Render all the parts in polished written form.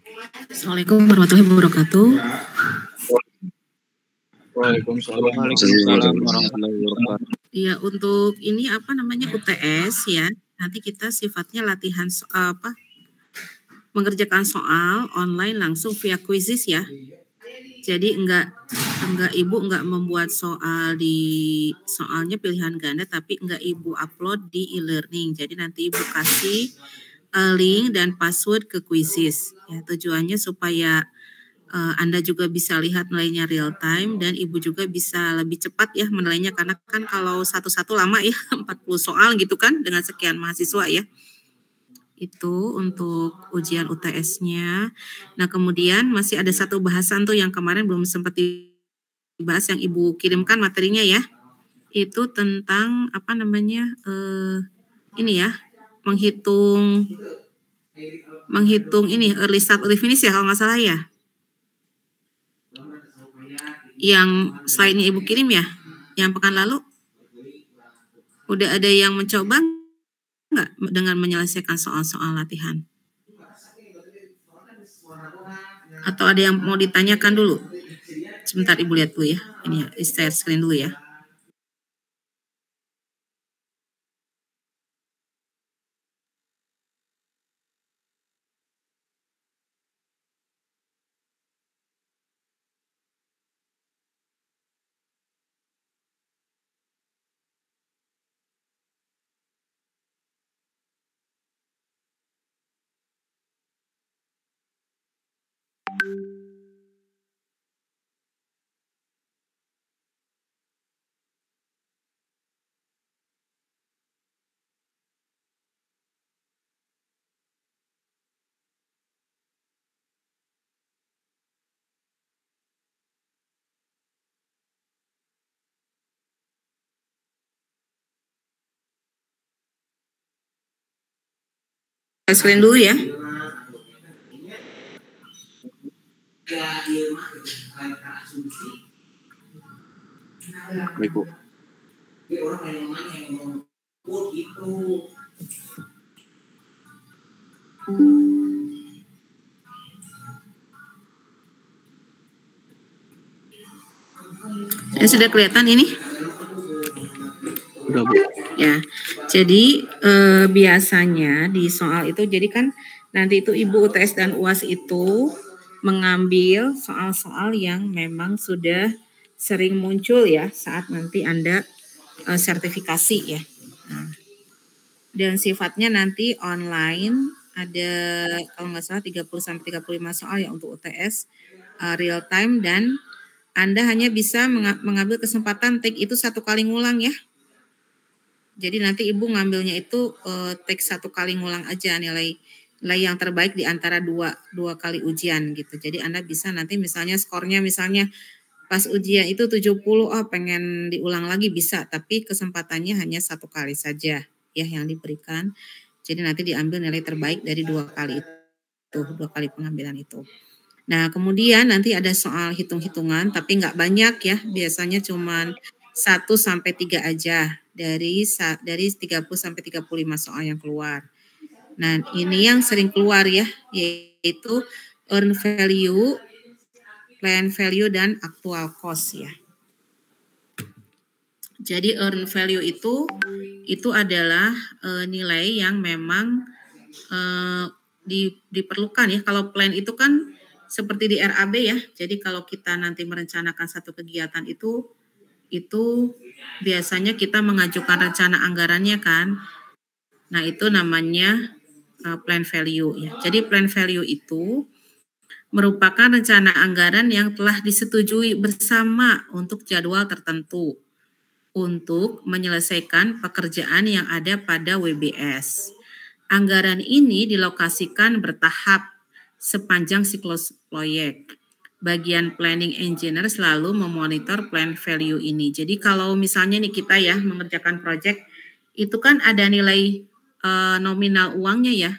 Assalamualaikum warahmatullahi wabarakatuh. Waalaikumsalam warahmatullahi wabarakatuh. Iya, untuk ini apa namanya UTS ya. Nanti kita sifatnya latihan mengerjakan soal online langsung via quizzes ya. Jadi enggak Ibu enggak membuat soalnya pilihan ganda, tapi enggak Ibu upload di e-learning. Jadi nanti Ibu kasih link dan password ke quizzes. Ya, tujuannya supaya Anda juga bisa lihat nilainya real time dan Ibu juga bisa lebih cepat ya menilainya, karena kan kalau satu-satu lama ya 40 soal gitu kan dengan sekian mahasiswa ya. Itu untuk ujian UTS-nya. Nah, kemudian masih ada satu bahasan tuh yang kemarin belum sempat dibahas yang Ibu kirimkan materinya ya. Itu tentang apa namanya? Ini ya, menghitung ini early start early finish ya kalau nggak salah ya. Yang slide-nya Ibu kirim ya, yang pekan lalu. Udah ada yang mencoba nggak dengan menyelesaikan soal-soal latihan? Atau ada yang mau ditanyakan dulu? Sebentar Ibu lihat dulu ya. Ini ya, share screen dulu ya. Screen dulu ya. Baik, Bu. Sudah kelihatan ini? Udah, Bu. Ya, jadi biasanya di soal itu, jadi kan nanti itu Ibu UTS dan UAS itu mengambil soal-soal yang memang sudah sering muncul ya saat nanti Anda sertifikasi ya. Nah, dan sifatnya nanti online, ada kalau nggak salah 30-35 soal ya untuk UTS real time, dan Anda hanya bisa mengambil kesempatan take itu 1 kali ngulang ya. Jadi nanti Ibu ngambilnya itu take 1 kali ngulang aja, nilai yang terbaik di antara dua kali ujian gitu. Jadi Anda bisa nanti misalnya skornya misalnya pas ujian itu 70, pengen diulang lagi bisa, tapi kesempatannya hanya 1 kali saja ya yang diberikan. Jadi nanti diambil nilai terbaik dari 2 kali itu, 2 kali pengambilan itu. Nah, kemudian nanti ada soal hitung-hitungan, tapi nggak banyak ya, biasanya cuman 1 sampai 3 aja dari 30 sampai 35 soal yang keluar. Nah, ini yang sering keluar ya, yaitu earn value, plan value, dan actual cost ya. Jadi earn value itu adalah nilai yang memang diperlukan ya. Kalau plan itu kan seperti di RAB ya. Jadi kalau kita nanti merencanakan satu kegiatan itu biasanya kita mengajukan rencana anggarannya kan. Nah, itu namanya plan value ya. Jadi plan value itu merupakan rencana anggaran yang telah disetujui bersama untuk jadwal tertentu untuk menyelesaikan pekerjaan yang ada pada WBS. Anggaran ini dilokasikan bertahap sepanjang siklus proyek. Bagian planning engineer selalu memonitor plan value ini. Jadi kalau misalnya nih kita ya mengerjakan proyek, itu kan ada nilai nominal uangnya ya,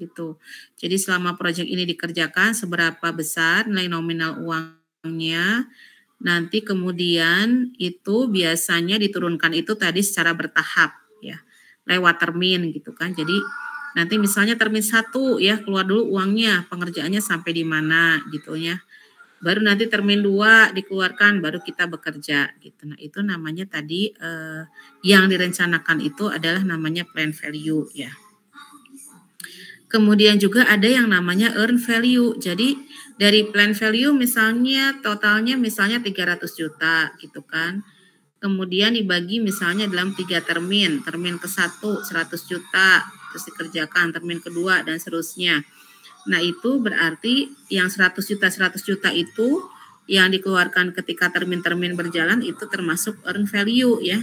gitu. Jadi selama proyek ini dikerjakan, seberapa besar nilai nominal uangnya, nanti kemudian itu biasanya diturunkan itu tadi secara bertahap ya, lewat termin gitu kan. Jadi Nanti misalnya termin 1 ya, keluar dulu uangnya, pengerjaannya sampai di mana gitu ya. Baru nanti termin 2 dikeluarkan, baru kita bekerja gitu. Nah, itu namanya tadi yang direncanakan itu adalah namanya plan value ya. Kemudian juga ada yang namanya earn value. Jadi dari plan value misalnya totalnya misalnya 300 juta gitu kan. Kemudian dibagi misalnya dalam 3 termin. Termin ke-1 100 juta terus dikerjakan, termin kedua dan seterusnya. Nah, itu berarti yang 100 juta itu yang dikeluarkan ketika termin-termin berjalan itu termasuk earn value ya.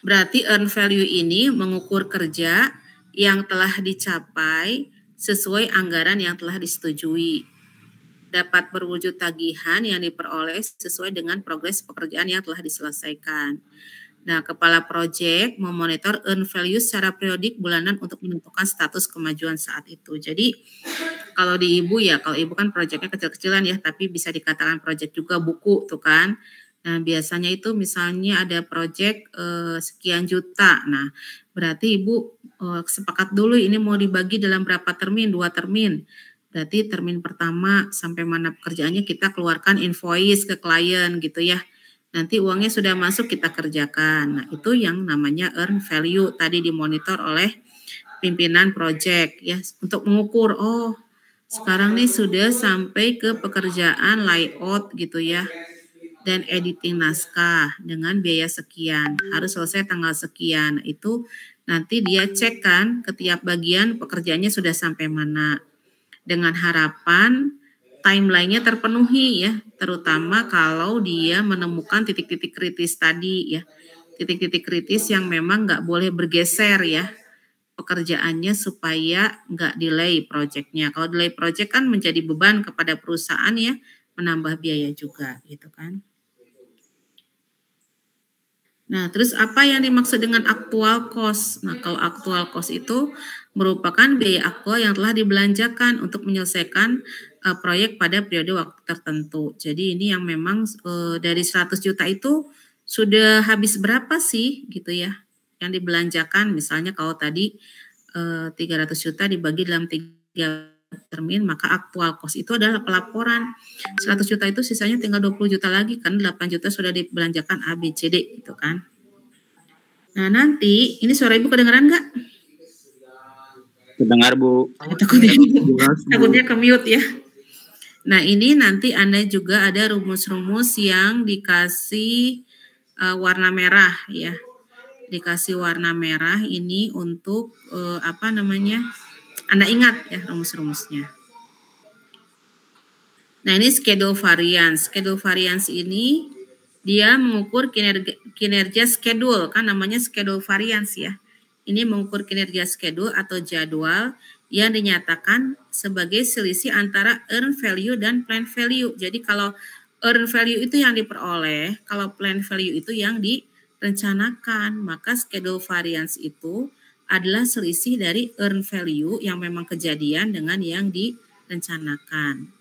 Berarti earn value ini mengukur kerja yang telah dicapai sesuai anggaran yang telah disetujui. Dapat berwujud tagihan yang diperoleh sesuai dengan progres pekerjaan yang telah diselesaikan. Nah, kepala proyek memonitor earn value secara periodik bulanan untuk menentukan status kemajuan saat itu. Jadi, kalau di Ibu ya, kalau Ibu kan proyeknya kecil-kecilan ya, tapi bisa dikatakan proyek juga buku tuh kan. Nah, biasanya itu misalnya ada proyek sekian juta. Nah, berarti Ibu sepakat dulu ini mau dibagi dalam berapa termin, 2 termin. Berarti termin pertama sampai mana pekerjaannya kita keluarkan invoice ke klien gitu ya. Nanti uangnya sudah masuk kita kerjakan. Nah, itu yang namanya earn value tadi dimonitor oleh pimpinan project ya untuk mengukur oh sekarang nih sudah sampai ke pekerjaan layout gitu ya dan editing naskah dengan biaya sekian harus selesai tanggal sekian. Nah, itu nanti dia cek kan ke tiap bagian pekerjaannya sudah sampai mana dengan harapan timeline-nya terpenuhi ya, terutama kalau dia menemukan titik-titik kritis tadi ya, titik-titik kritis yang memang nggak boleh bergeser ya pekerjaannya supaya nggak delay project-nya. Kalau delay project kan menjadi beban kepada perusahaan ya, menambah biaya juga gitu kan. Nah, terus apa yang dimaksud dengan actual cost? Nah, kalau actual cost itu merupakan biaya aktual yang telah dibelanjakan untuk menyelesaikan proyek pada periode waktu tertentu. Jadi ini yang memang dari 100 juta itu sudah habis berapa sih gitu ya yang dibelanjakan. Misalnya kalau tadi 300 juta dibagi dalam 3 termin, maka actual cost itu adalah pelaporan. 100 juta itu sisanya tinggal 20 juta lagi kan 8 juta sudah dibelanjakan A, B, C, D gitu kan. Nah, nanti ini suara Ibu kedengeran nggak? Kedengar, Bu. Takutnya ke mute ya. Nah, ini nanti Anda juga ada rumus-rumus yang dikasih warna merah ya. Dikasih warna merah ini untuk apa namanya? Anda ingat ya rumus-rumusnya. Nah, ini schedule variance. Schedule variance ini dia mengukur kinerja schedule, kan namanya schedule variance ya. Ini mengukur kinerja schedule atau jadwal yang dinyatakan sebagai selisih antara earn value dan plan value. Jadi kalau earn value itu yang diperoleh, kalau plan value itu yang direncanakan, maka schedule variance itu adalah selisih dari earn value yang memang kejadian dengan yang direncanakan.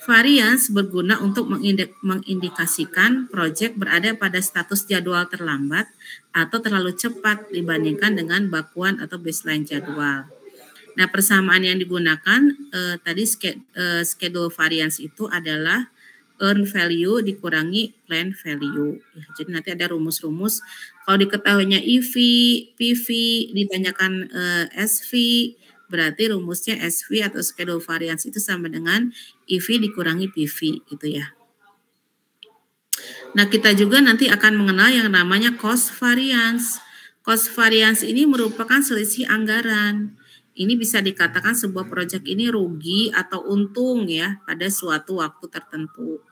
Variance berguna untuk mengindikasikan proyek berada pada status jadwal terlambat atau terlalu cepat dibandingkan dengan bakuan atau baseline jadwal. Nah, persamaan yang digunakan tadi schedule variance itu adalah earn value dikurangi plan value. Ya, jadi nanti ada rumus-rumus. Kalau diketahuinya EV, PV, ditanyakan SV, berarti rumusnya SV atau schedule variance itu sama dengan EV dikurangi PV gitu ya. Nah, kita juga nanti akan mengenal yang namanya cost variance. Cost variance ini merupakan selisih anggaran. Ini bisa dikatakan sebuah proyek ini rugi atau untung ya pada suatu waktu tertentu.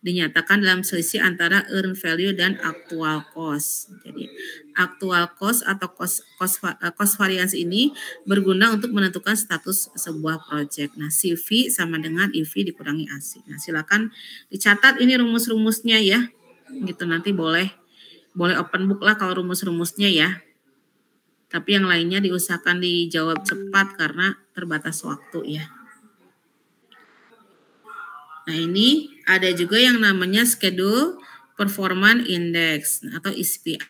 Dinyatakan dalam selisih antara earn value dan actual cost. Jadi actual cost atau cost variance ini berguna untuk menentukan status sebuah proyek. Nah, CV sama dengan EV dikurangi AC. Nah, silakan dicatat ini rumus-rumusnya ya. Gitu nanti boleh open book lah kalau rumus-rumusnya ya. Tapi yang lainnya diusahakan dijawab cepat karena terbatas waktu ya. Nah, ini ada juga yang namanya Schedule Performance Index atau SPI.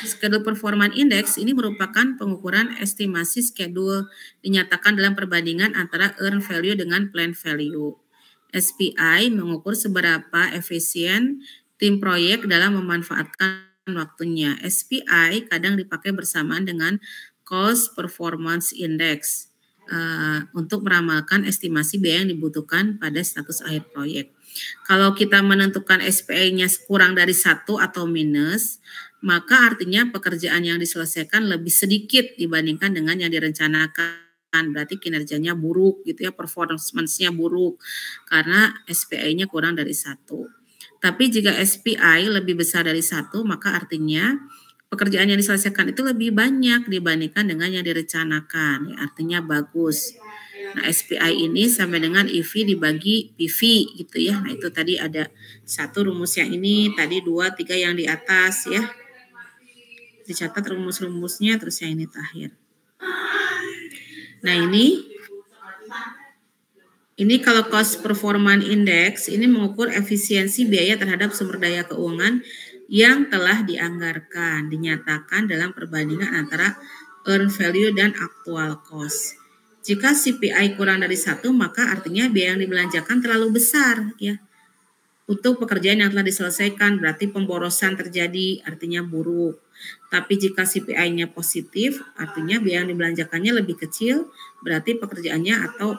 Schedule Performance Index ini merupakan pengukuran estimasi schedule dinyatakan dalam perbandingan antara earn value dengan plan value. SPI mengukur seberapa efisien tim proyek dalam memanfaatkan waktunya. SPI kadang dipakai bersamaan dengan Cost Performance Index untuk meramalkan estimasi biaya yang dibutuhkan pada status akhir proyek. Kalau kita menentukan SPI-nya kurang dari 1 atau minus, maka artinya pekerjaan yang diselesaikan lebih sedikit dibandingkan dengan yang direncanakan. Berarti kinerjanya buruk gitu ya, performance-nya buruk karena SPI-nya kurang dari 1. Tapi jika SPI lebih besar dari 1, maka artinya pekerjaan yang diselesaikan itu lebih banyak dibandingkan dengan yang direncanakan. Ya, artinya bagus. Nah, SPI ini sama dengan EV dibagi PV gitu ya. Nah, itu tadi ada 1 rumus yang ini, tadi 2, 3 yang di atas ya. Dicatat rumus-rumusnya, terus yang ini terakhir. Nah, ini kalau Cost Performance Index, ini mengukur efisiensi biaya terhadap sumber daya keuangan yang telah dianggarkan, dinyatakan dalam perbandingan antara earn value dan actual cost. Jika CPI kurang dari 1, maka artinya biaya yang dibelanjakan terlalu besar ya. Untuk pekerjaan yang telah diselesaikan, berarti pemborosan terjadi, artinya buruk. Tapi jika CPI-nya positif, artinya biaya yang dibelanjakannya lebih kecil, berarti pekerjaannya atau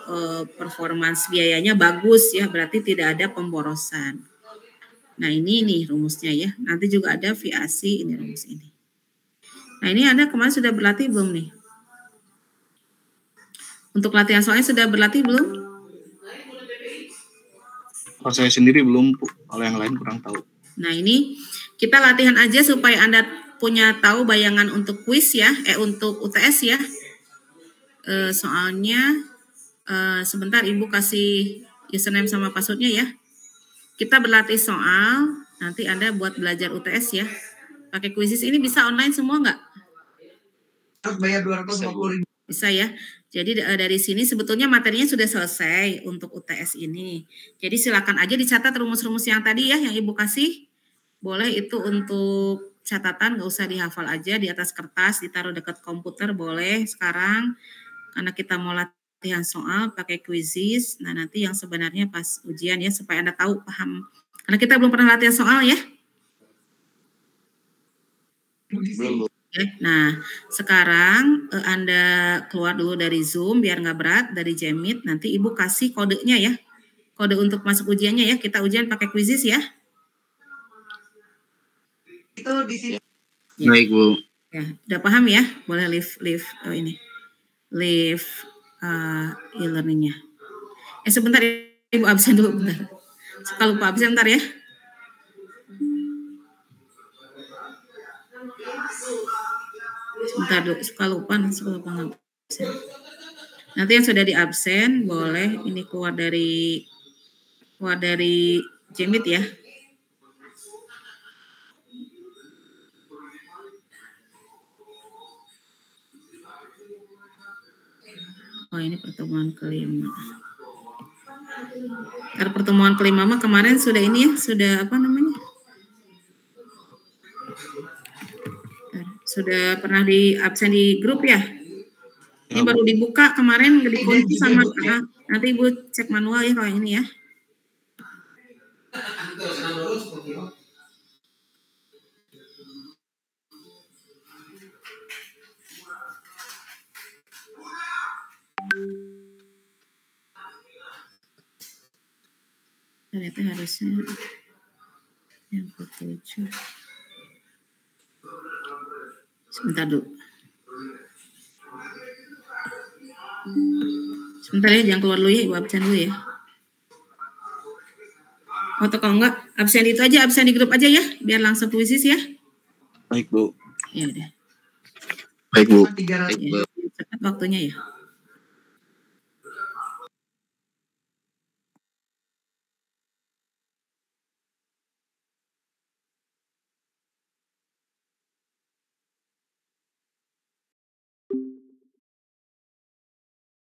performance biayanya bagus ya, berarti tidak ada pemborosan. Nah, ini nih rumusnya ya. Nanti juga ada VAC, ini rumus ini. Nah, ini Anda kemarin sudah berlatih belum nih? Untuk latihan soalnya sudah berlatih belum? Kalau saya sendiri belum, kalau yang lain kurang tahu. Nah, ini kita latihan aja supaya Anda punya tahu bayangan untuk kuis ya, untuk UTS ya. Soalnya sebentar Ibu kasih username sama passwordnya ya. Kita berlatih soal, nanti Anda buat belajar UTS ya. Pakai kuisis ini bisa online semua nggak? Bayar 250.000. Bisa ya. Jadi dari sini sebetulnya materinya sudah selesai untuk UTS ini. Jadi silakan aja dicatat rumus-rumus yang tadi ya, yang Ibu kasih. Boleh itu untuk catatan, nggak usah dihafal aja di atas kertas, ditaruh dekat komputer boleh sekarang. Karena kita mau latihan soal pakai quizzes. Nah, nanti yang sebenarnya pas ujian ya, supaya Anda tahu, paham. Karena kita belum pernah latihan soal ya. Belum. Nah, sekarang Anda keluar dulu dari Zoom biar nggak berat, dari Jmeet. Nanti Ibu kasih kodenya ya. Kode untuk masuk ujiannya ya. Kita ujian pakai quizzes ya. Itu di sini. Ya. Baik, Bu. Ya, udah paham ya? Boleh leave e-learningnya. Sebentar Ibu absen dulu bentar. Kalau lupa absen bentar ya. Sebentar dulu, suka lupa absen. Nanti yang sudah di absen boleh ini keluar dari Jmeet ya. Oh, ini pertemuan kelima. Karena pertemuan kelima mah kemarin sudah ini ya, sudah apa namanya? Sudah pernah di absen di grup ya? Ini baru dibuka kemarin, dikunci sama nanti Ibu cek manual ya kalau ini ya. Ternyata harusnya yang ke-7. Sebentar dulu. Sebentar ya, jangan keluar dulu ya, Ibu absen dulu ya. Atau kalau enggak, absen itu aja, absen di grup aja ya, biar langsung kuisis ya. Baik, Bu. Ya udah. Baik, Bu. Ya, cepat waktunya ya.